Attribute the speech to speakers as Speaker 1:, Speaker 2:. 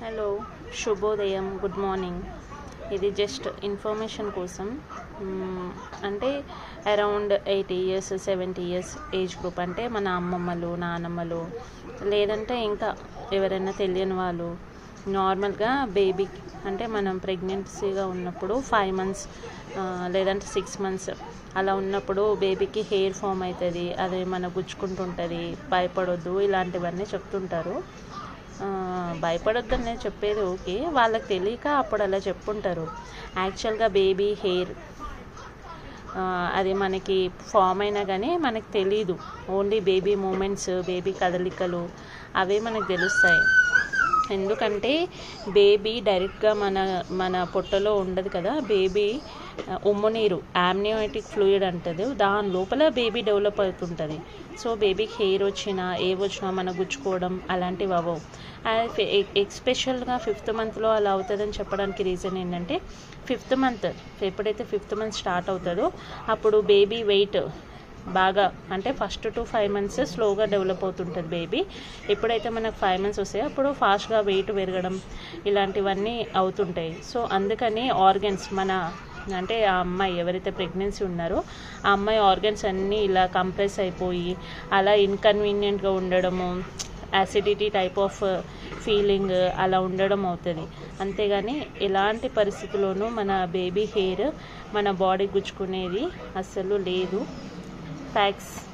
Speaker 1: Hello, శుభోదయం, good morning. ఇది just information కోసం. అంటే around 80 years 70 years age group, అంటే మన అమ్మమ్మలు, నానమ్మలు, లేదంటే ఇంకా ఎవరైనా తెలియని వాళ్ళు నార్మల్గా బేబీకి, అంటే మనం ప్రెగ్నెన్సీగా ఉన్నప్పుడు 5 months లేదంటే 6 months అలా ఉన్నప్పుడు బేబీకి హెయిర్ ఫామ్ అవుతుంది, అది మన గుచ్చుకుంటుంటుంది, భయపడొద్దు, ఇలాంటివన్నీ చెప్తుంటారు. భయపడొద్దని నేను చెప్పేది ఓకే, వాళ్ళకి తెలియక అప్పుడు అలా చెప్పుంటారు. యాక్చువల్గా బేబీ హెయిర్ అది మనకి ఫామ్ అయినా కానీ మనకు తెలీదు. ఓన్లీ బేబీ మూమెంట్స్, బేబీ కదలికలు అవే మనకు తెలుస్తాయి. ఎందుకంటే బేబీ డైరెక్ట్గా మన పొట్టలో ఉండదు కదా. బేబీ ఉమ్మునీరు, యామ్నియోటిక్ ఫ్లూయిడ్ అంటుంది, దాని లోపల బేబీ డెవలప్ అవుతుంటుంది. సో బేబీకి హెయిర్ వచ్చినా వచ్చినా మన గుచ్చుకోవడం అలాంటివి అవ్వవు. ఎస్పెషల్గా 5th monthలో అలా అవుతుందని చెప్పడానికి రీజన్ ఏంటంటే, 5th month ఎప్పుడైతే 5th month స్టార్ట్ అవుతుందో అప్పుడు బేబీ వెయిట్ బాగా, అంటే ఫస్ట్ to 5 months స్లోగా డెవలప్ అవుతుంటుంది బేబీ. ఎప్పుడైతే మనకు 5 months వస్తాయో అప్పుడు ఫాస్ట్గా వెయిట్ పెరగడం ఇలాంటివన్నీ అవుతుంటాయి. సో అందుకని ఆర్గన్స్ అంటే ఆ అమ్మాయి ఎవరైతే ప్రెగ్నెన్సీ ఉన్నారో ఆ అమ్మాయి ఆర్గన్స్ అన్నీ ఇలా కంప్రెస్ అయిపోయి అలా ఇన్కన్వీనియంట్గా ఉండడము, యాసిడిటీ టైప్ ఆఫ్ ఫీలింగ్ అలా ఉండడం అవుతుంది. అంతేగాని ఎలాంటి పరిస్థితుల్లోనూ మన బేబీ హెయిర్ మన బాడీ గుచ్చుకునేది అస్సలు లేదు. ఫ్యాక్ట్స్.